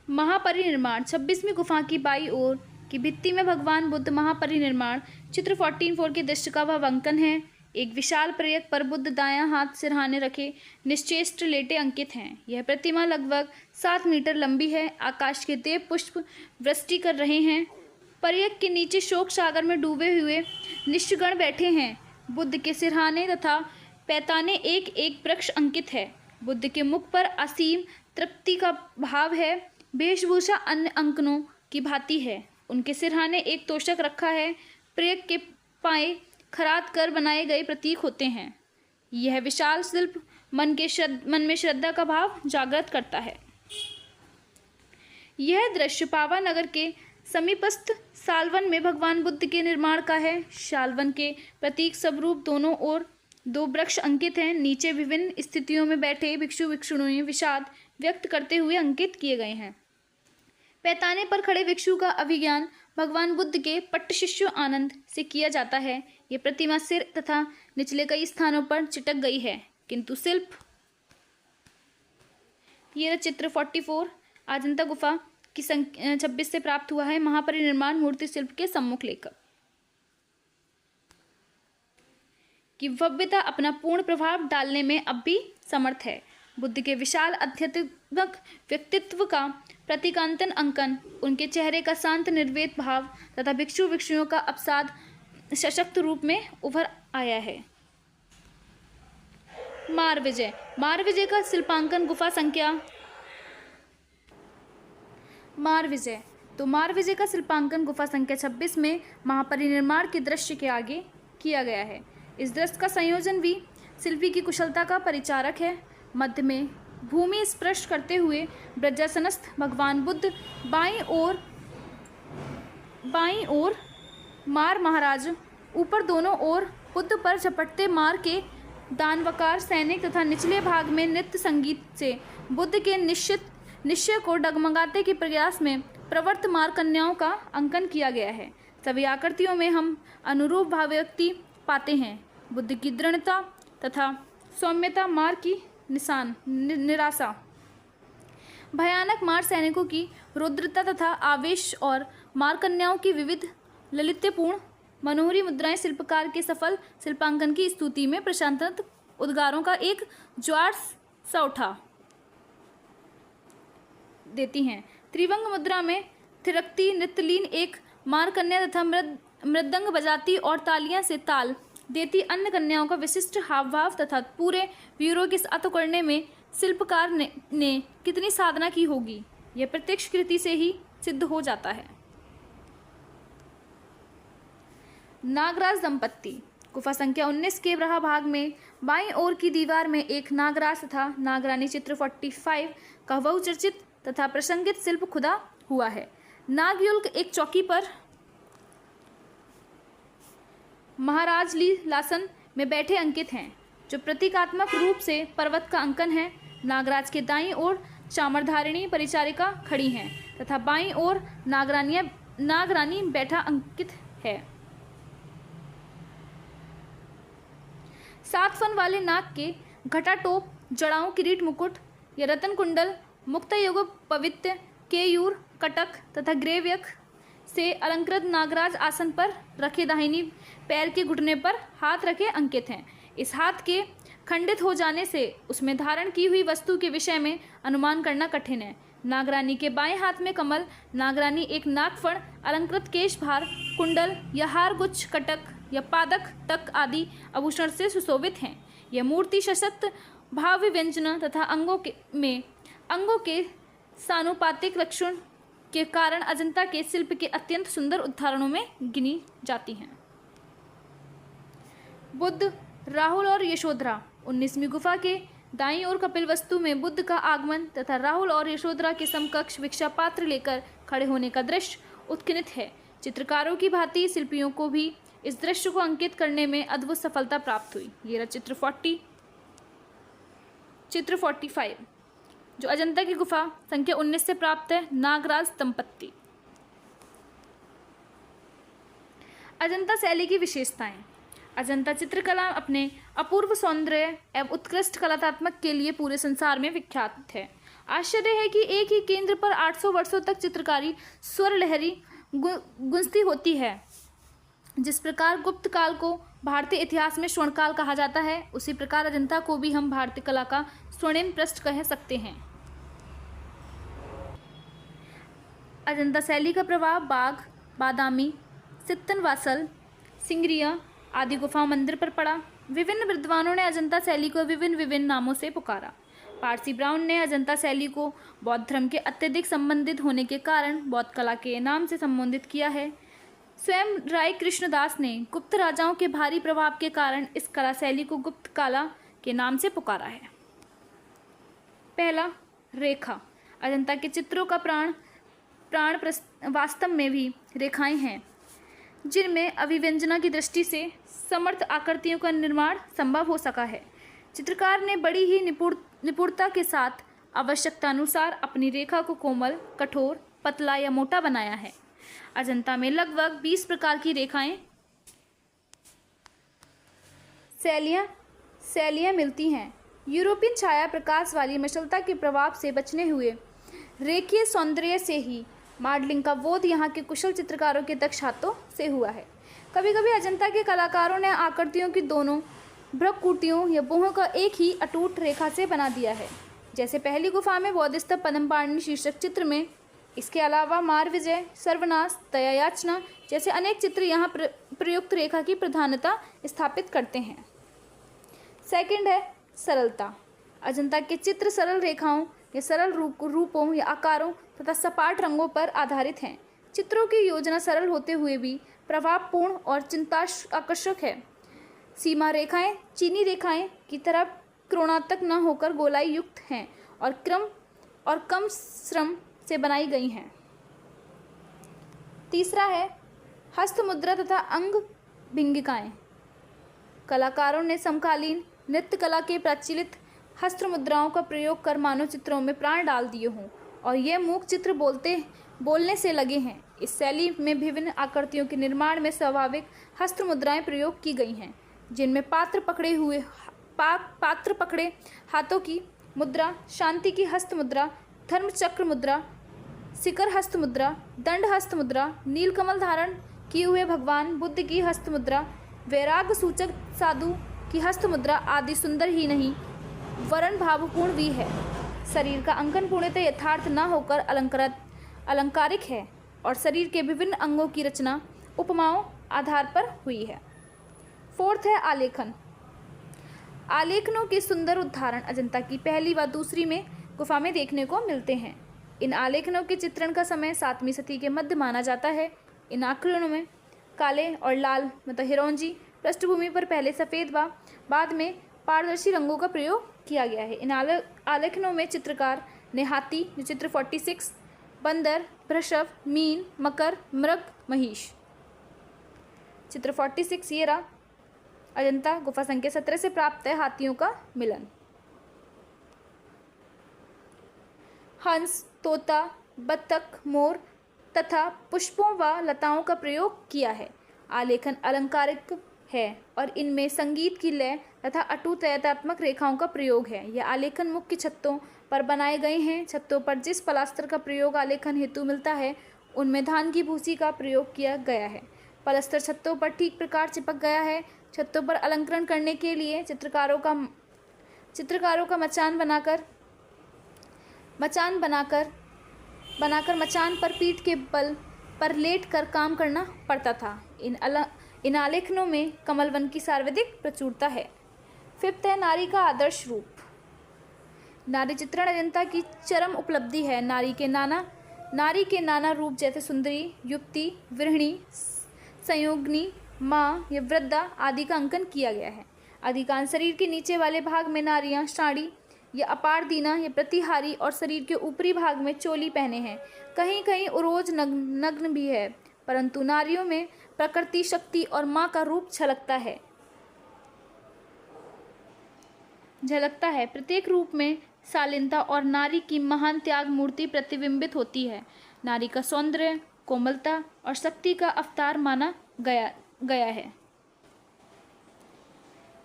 महापरिनिर्माण। 26वीं गुफा की बाईं ओर की भित्ति में भगवान बुद्ध महापरिनिर्माण चित्र 14:4 के दृश्य का भावांकन है। एक विशाल प्रयक पर बुद्ध दायां हाथ सिरहाने रखे निश्चेष्ट लेटे अंकित हैं। यह प्रतिमा लगभग 7 मीटर लंबी है। आकाश के देव पुष्प वृष्टि कर रहे हैं। प्रयक के नीचे शोक सागर में डूबे हुए निश्चगण बैठे हैं। बुद्ध के सिरहाने तथा पैताने एक एक वृक्ष अंकित है। बुद्ध के मुख पर असीम तृप्ति का भाव है। वेशभूषा अन्य अंकनों की भांति है। उनके सिरहाने एक तोषक रखा है। प्रयक के पाए खराद कर बनाए गए प्रतीक होते हैं। यह विशाल शिल्प मन में श्रद्धा का भाव जागृत करता है। यह दृश्य पावा नगर के समीपस्थ सालवन में भगवान बुद्ध के निर्माण का है। सालवन के प्रतीक स्वरूप दोनों ओर 2 वृक्ष अंकित हैं। नीचे विभिन्न स्थितियों में बैठे भिक्षु भिक्षुणी विषाद व्यक्त करते हुए अंकित किए गए हैं। पैताने पर खड़े भिक्षु का अभिज्ञान भगवान बुद्ध के पट्ट शिष्य आनंद से किया जाता है। यह प्रतिमा सिर तथा निचले कई स्थानों पर चिटक गई है, किंतु शिल्प। यह चित्र 44 अजंता गुफा की 26 से प्राप्त हुआ है। महापरिनिर्माण मूर्ति शिल्प के सम्मुख लेकर की भव्यता अपना पूर्ण प्रभाव डालने में अब भी समर्थ है। बुद्ध के विशाल आध्यात्मिक व्यक्तित्व का प्रतीकांतन अंकन, उनके चेहरे का शांत निर्वेद भाव तथा भिक्षु भिक्षुओं का अवसाद सशक्त रूप में उभर आया है। मार विजय का शिल्पांकन गुफा संख्या मार विजय का शिल्पांकन गुफा संख्या 26 में महापरिनिर्माण के दृश्य के आगे किया गया है। इस दृश्य का संयोजन भी शिल्पी की कुशलता का परिचारक है। मध्य में भूमि स्पर्श करते हुए ब्रजासनस्थ भगवान बुद्ध, बाईं ओर मार महाराज, ऊपर दोनों ओर बुद्ध पर झपटते मार के दानवकार सैनिक तथा निचले भाग में नृत्य संगीत से बुद्ध के निश्चय को डगमगाते के प्रयास में प्रवृत्त मार कन्याओं का अंकन किया गया है। सभी आकृतियों में हम अनुरूप भावव्यक्ति पाते हैं। बुद्ध की दृढ़ता तथा सौम्यता, मार की निराशा, भयानक मार सैनिकों की रुद्रता तथा आवेश और मार कन्याओं की विविध ललित्यपूर्ण मनोहरी मुद्राएं शिल्पकार के सफल शिल्पांकन की स्तुति में प्रशंसित उद्गारों का एक ज्वार सा उठा देती हैं। त्रिभंग मुद्रा में थिरकती नृत्यलीन एक मार कन्या तथा मृदंग बजाती और तालियां से ताल देती अन्य कन्याओं का विशिष्ट हाव भाव तथा पूरे व्यूरों के साथ करने में शिल्पकार ने कितनी साधना की होगी, यह प्रत्यक्ष कृति से ही सिद्ध हो जाता है। नागराज दंपत्ति। गुफा संख्या 19 के ब्रहा भाग में बाईं ओर की दीवार में एक नागराज तथा नागरानी चित्र 45 का बहुचर्चित तथा प्रसंगित शिल्प खुदा हुआ है। नागयुल्क एक चौकी पर महाराज लीलासन में बैठे अंकित हैं, जो प्रतीकात्मक रूप से पर्वत का अंकन है। नागराज के दाईं ओर चामरधारिणी परिचारिका खड़ी हैं तथा बाईं ओर नागरानी बैठा अंकित है। 7 फन वाले नाग के घटाटोप, जड़ाऊ, किरीट, मुकुट या रतन कुंडल, मुक्तायुग, पवित्र, केयूर, कटक तथा ग्रेव्यक से अलंकृत नागराज आसन पर रखे दाहिनी पैर के घुटने पर हाथ रखे अंकित हैं। इस हाथ के खंडित हो जाने से उसमें धारण की हुई वस्तु के विषय में अनुमान करना कठिन है। नागरानी के बाएं हाथ में कमल, नागरानी एक नागफण, अलंकृत केश भार, कुंडल या हार गुच्छ, कटक या पादक तक आदि आभूषण से सुशोभित हैं। यह मूर्ति सशक्त भाव व्यंजना तथा अंगों के सानुपातिक लक्षण के कारण अजंता के शिल्प के अत्यंत सुंदर उदाहरणों में गिनी जाती हैं। बुद्ध, राहुल और यशोधरा। 19वीं गुफा के दाईं ओर कपिलवस्तु में बुद्ध का आगमन तथा राहुल और यशोधरा के समकक्ष भिक्षा पात्र लेकर खड़े होने का दृश्य उत्कीर्णित है। चित्रकारों की भांति शिल्पियों को भी इस दृश्य को अंकित करने में अद्भुत सफलता प्राप्त हुई। ये रहा चित्र 45 जो अजंता की गुफा संख्या 19 से प्राप्त है। नागराज दंपत्ति। अजंता शैली की विशेषताएं। अजंता चित्रकला अपने अपूर्व सौंदर्य एवं उत्कृष्ट कलात्मक के लिए पूरे संसार में विख्यात है। आश्चर्य है कि एक ही केंद्र पर 800 वर्षों तक चित्रकारी स्वर लहरी गुंजती होती है। जिस प्रकार गुप्त काल को भारतीय इतिहास में स्वर्णकाल कहा जाता है, उसी प्रकार अजंता को भी हम भारतीय कला का स्वर्णिम पृष्ठ कह सकते हैं। अजंता शैली का प्रभाव बाघ, बादामी, सित्तनवासल, सिंगरिया आदि गुफा मंदिर पर पड़ा। विभिन्न विद्वानों ने अजंता शैली को विभिन्न नामों से पुकारा। पारसी ब्राउन ने अजंता शैली को बौद्ध धर्म के अत्यधिक संबंधित होने के कारण बौद्ध कला के नाम से संबोधित किया है। स्वयं राय कृष्णदास ने गुप्त राजाओं के भारी प्रभाव के कारण इस कला शैली को गुप्त कला के नाम से पुकारा है। पहला, रेखा। अजंता के चित्रों का प्राण वास्तव में भी रेखाएं हैं, जिनमें अभिव्यंजना की दृष्टि से समर्थ आकृतियों का निर्माण संभव हो सका है। चित्रकार ने बड़ी ही निपुणता के साथ आवश्यकतानुसार अपनी रेखा को कोमल, कठोर, पतला या मोटा बनाया है। अजंता में लगभग 20 प्रकार की रेखाएं शैलियां मिलती हैं। यूरोपियन छाया प्रकाश वाली मशलता के प्रभाव से बचने हुए रेखीय सौंदर्य से ही मॉडलिंग का बोध यहाँ के कुशल चित्रकारों के दक्ष हाथों से हुआ है। कभी कभी अजंता के कलाकारों ने आकृतियों की दोनों भ्रकुटियों या बोहों का एक ही अटूट रेखा से बना दिया है, जैसे पहली गुफा में बौद्धिस्त पद्मपाणि शीर्षक चित्र में। इसके अलावा मारविजय, सर्वनाश, दयायाचना जैसे अनेक चित्र यहाँ प्रयुक्त रेखा की प्रधानता स्थापित करते हैं। सेकंड है सरलता। अजंता के चित्र सरल रेखाओं या सरल रूपों या आकारों तथा सपाट रंगों पर आधारित हैं। चित्रों की योजना सरल होते हुए भी प्रभावपूर्ण और चिंताकर्षक है। सीमा रेखाएं चीनी रेखाएं की तरह कोणात्मक न होकर गोलाई युक्त हैं और कम श्रम से बनाई गई हैं। तीसरा है हस्त मुद्रा तथा अंग भिंगिकाएं। कलाकारों ने समकालीन नृत्य कला के प्रचलित हस्त मुद्राओं का प्रयोग कर मानव चित्रों में प्राण डाल दिए हों और ये मूक चित्र बोलने से लगे हैं। इस शैली में विभिन्न आकृतियों के निर्माण में स्वाभाविक हस्त मुद्राएं प्रयोग की गई हैं, जिनमें पात्र पकड़े हाथों की मुद्रा, शांति की हस्त मुद्रा, धर्मचक्र मुद्रा, शिखर हस्त मुद्रा, दंड हस्त मुद्रा, नीलकमल धारण किए हुए भगवान बुद्ध की हस्त मुद्रा, वैराग्य सूचक साधु की हस्त मुद्रा आदि सुंदर ही नहीं वरण भावपूर्ण भी है। शरीर का अंकन पूर्णतः यथार्थ न होकर अलंकारिक है और शरीर के विभिन्न अंगों की रचना उपमाओं आधार पर हुई है। फोर्थ है आलेखन। आलेखनों के सुंदर उदाहरण अजंता की पहली व दूसरी में गुफा में देखने को मिलते हैं। इन आलेखनों के चित्रण का समय 7वीं सदी के मध्य माना जाता है। इन आलेखनों में काले और लाल मतलब हिरोंजी पृष्ठभूमि पर पहले सफ़ेद व बाद में पारदर्शी रंगों का प्रयोग किया गया है। इन आलेखनों में चित्रकार ने हाथी जो चित्र 46, बंदर, वृषभ, मीन, मकर, मृग, महिष चित्र 46 ये रहा। अजंता गुफा संख्या 17 से प्राप्त है हाथियों का मिलन। हंस, तोता, बत्तख, मोर तथा पुष्पों व लताओं का प्रयोग किया है। आलेखन अलंकारिक है और इनमें संगीत की लय तथा अटूट तैतात्मक रेखाओं का प्रयोग है। यह आलेखन मुख्य छतों पर बनाए गए हैं। छतों पर जिस पलास्तर का प्रयोग आलेखन हेतु मिलता है उनमें धान की भूसी का प्रयोग किया गया है। पलस्तर छतों पर ठीक प्रकार चिपक गया है। छतों पर अलंकरण करने के लिए चित्रकारों का मचान बनाकर मचान पर पीठ के बल पर लेट कर काम करना पड़ता था। इन आलेखनों में कमलवन की सर्वाधिक प्रचुरता है। फिफ्थ है नारी का आदर्श रूप। नारी चित्रण अजंता की चरम उपलब्धि है। नारी के नाना रूप जैसे सुंदरी, युवती, गृहिणी, संयोगिनी, माँ या वृद्धा आदि का अंकन किया गया है। अधिकांश शरीर के नीचे वाले भाग में नारियां साड़ी या अपारदीना या प्रतिहारी और शरीर के ऊपरी भाग में चोली पहने हैं। कहीं कहीं उरोज नग्न भी है, परंतु नारियों में प्रकृति शक्ति और माँ का रूप झलकता है। प्रत्येक रूप में शालीनता और नारी की महान त्याग मूर्ति प्रतिबिंबित होती है। नारी का सौंदर्य, कोमलता और शक्ति का अवतार माना गया है।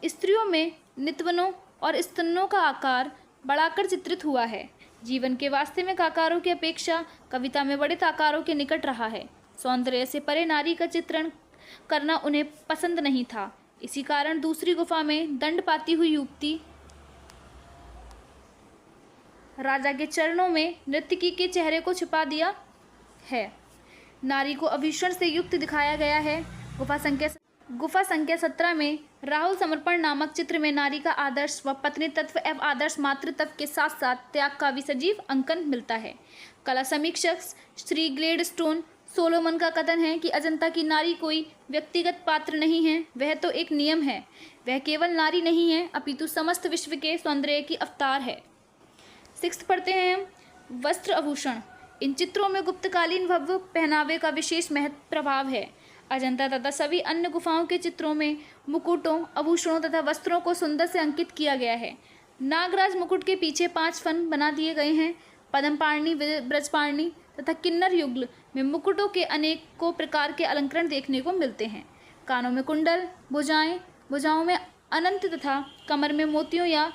स्त्रियों में नितंबों और स्तनों का आकार बढ़ाकर चित्रित हुआ है। जीवन के वास्तविक आकारों की अपेक्षा कविता में बड़े आकारों के निकट रहा है। सौंदर्य से परे नारी का चित्रण करना उन्हें पसंद नहीं था। इसी कारण दूसरी गुफा में दंड पाती हुई युवती राजा के चरणों में नर्तकी के चेहरे को छुपा दिया है। नारी को आभूषण से युक्त दिखाया गया है। गुफा संख्या 17 में राहुल समर्पण नामक चित्र में नारी का आदर्श व पत्नी तत्व एवं आदर्श मातृत्व के साथ साथ त्याग का भी सजीव अंकन मिलता है। कला समीक्षक श्री ग्लेडस्टोन सोलोमन का कथन है कि अजंता की नारी कोई व्यक्तिगत पात्र नहीं है, वह तो एक नियम है। वह केवल नारी नहीं है अपितु समस्त विश्व के सौंदर्य की अवतार है। 6 पढ़ते हैं हम वस्त्र आभूषण। इन चित्रों में गुप्तकालीन भव्य पहनावे का विशेष महत्व प्रभाव है। अजंता तथा सभी अन्य गुफाओं के चित्रों में मुकुटों, आभूषणों तथा वस्त्रों को सुंदर से अंकित किया गया है। नागराज मुकुट के पीछे 5 फन बना दिए गए हैं। पद्मपाणि, ब्रजपाणि तथा किन्नर युगल में मुकुटों के अनेकों प्रकार के अलंकरण देखने को मिलते हैं। कानों में कुंडल, भुजाओं में अनंत तथा कमर में मोतियों या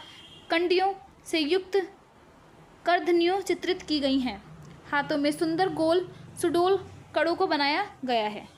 कंडियों से युक्त करधनियों चित्रित की गई हैं। हाथों में सुंदर गोल सुडोल कड़ों को बनाया गया है।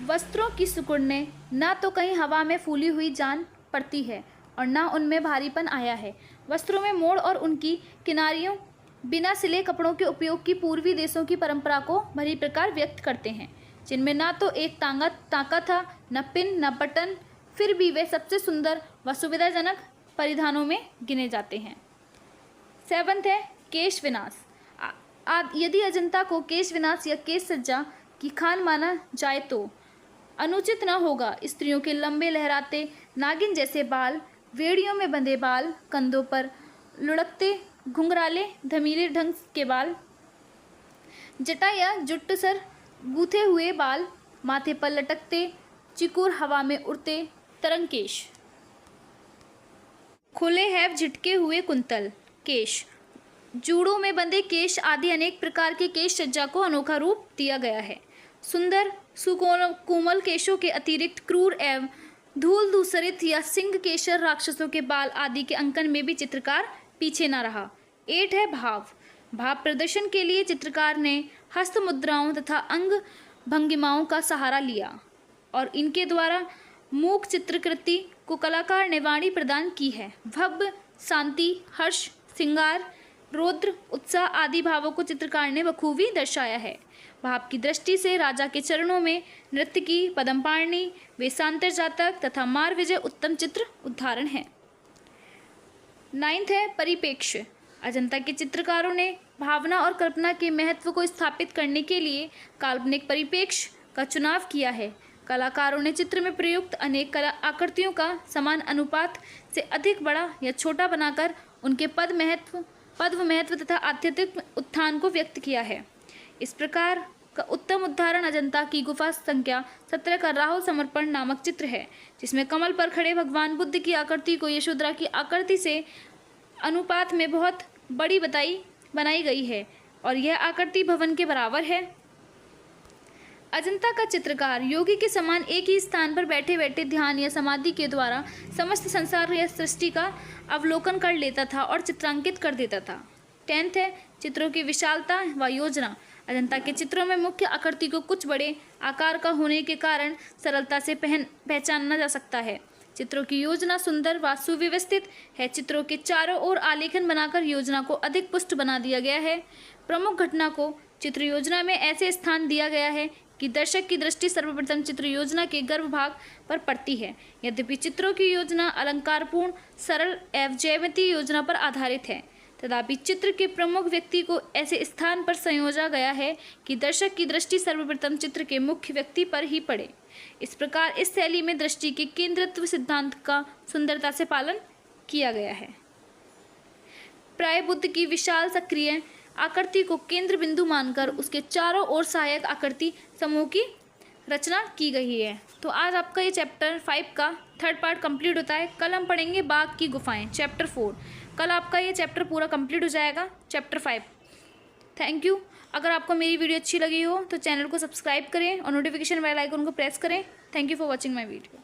वस्त्रों की सुकुड़ने ना तो कहीं हवा में फूली हुई जान पड़ती है और ना उनमें भारीपन आया है। वस्त्रों में मोड़ और उनकी किनारियों बिना सिले कपड़ों के उपयोग की पूर्वी देशों की परंपरा को भली प्रकार व्यक्त करते हैं, जिनमें ना तो एक ताका था, न पिन न बटन, फिर भी वे सबसे सुंदर व सुविधाजनक परिधानों में गिने जाते हैं। 7 है केश विनाश। यदि अजंता को केश विनाश या केश सज्जा की खान माना जाए तो अनुचित न होगा। स्त्रियों के लंबे लहराते नागिन जैसे बाल, वेड़ियों में बंधे बाल, कंधों पर लुढ़कते घुंघराले धमीरे ढंग के बाल, जटा या जुट्टसर गूथे हुए बाल, माथे पर लटकते चिकुर हवा में उड़ते तरंगकेश, खुले हैव झटके हुए कुंतल केश, जूड़ों में बंधे केश आदि अनेक प्रकार के केश सज्जा को अनोखा रूप दिया गया है। सुंदर कोमल केशों के अतिरिक्त क्रूर एवं धूल धूसरित या सिंह केशर राक्षसों के बाल आदि के अंकन में भी चित्रकार पीछे न रहा। 8 है भाव प्रदर्शन के लिए चित्रकार ने हस्त मुद्राओं तथा अंग भंगिमाओं का सहारा लिया और इनके द्वारा मूक चित्रकृति को कलाकार ने वाणी प्रदान की है। भव्य, शांति, हर्ष, श्रृंगार, रौद्र, उत्साह आदि भावों को चित्रकार ने बखूबी दर्शाया है। भाव की दृष्टि से राजा के चरणों में नृत्य की पदमपाणि, वेशांतर जातक तथा मार विजय उत्तम चित्र उदाहरण हैं। 9th है परिप्रेक्ष्य। अजंता के चित्रकारों ने भावना और कल्पना के महत्व को स्थापित करने के लिए काल्पनिक परिप्रेक्ष्य का चुनाव किया है। कलाकारों ने चित्र में प्रयुक्त अनेक कला आकृतियों का समान अनुपात से अधिक बड़ा या छोटा बनाकर उनके पद व महत्व तथा आध्यात्मिक उत्थान को व्यक्त किया है। इस प्रकार का उत्तम उदाहरण अजंता की गुफा संख्या 17 का राहुल समर्पण नामक चित्र है, जिसमें कमल पर खड़े भगवान बुद्ध की आकृति को यशोधरा की आकृति से अनुपात में बहुत बड़ी बनाई गई है और यह आकृति भवन के बराबर है। अजंता का चित्रकार योगी के समान एक ही स्थान पर बैठे बैठे ध्यान या समाधि के द्वारा समस्त संसार या सृष्टि का अवलोकन कर लेता था और चित्रांकित कर देता था। 10th है चित्रों की विशालता व योजना। अजंता के चित्रों में मुख्य आकृति को कुछ बड़े आकार का होने के कारण सरलता से पहचाना जा सकता है। चित्रों की योजना सुंदर व सुव्यवस्थित है। चित्रों के चारों ओर आलेखन बनाकर योजना को अधिक पुष्ट बना दिया गया है। प्रमुख घटना को चित्र योजना में ऐसे स्थान दिया गया है कि दर्शक की दृष्टि सर्वप्रथम चित्र योजना के गर्भभाग पर पड़ती है। यद्यपि चित्रों की योजना अलंकारपूर्ण, सरल एवं ज्यामितीय योजना पर आधारित है, तथापि चित्र के प्रमुख व्यक्ति को ऐसे स्थान पर संयोजा गया है कि दर्शक की दृष्टि सर्वप्रथम चित्र के मुख्य व्यक्ति पर ही पड़े। इस प्रकार इस शैली में दृष्टि के केंद्रत्व सिद्धांत का सुंदरता से पालन किया गया है। प्राय बुद्ध की विशाल सक्रिय आकृति को केंद्र बिंदु मानकर उसके चारों ओर सहायक आकृति समूह की रचना की गई है। तो आज आपका ये चैप्टर 5 का 3rd पार्ट कंप्लीट होता है। कल हम पढ़ेंगे बाघ की गुफाएं, चैप्टर 4। कल आपका ये चैप्टर पूरा कंप्लीट हो जाएगा, चैप्टर 5। Thank you. अगर आपको मेरी वीडियो अच्छी लगी हो तो चैनल को सब्सक्राइब करें और नोटिफिकेशन बेल आइकन को प्रेस करें। Thank you for watching my video.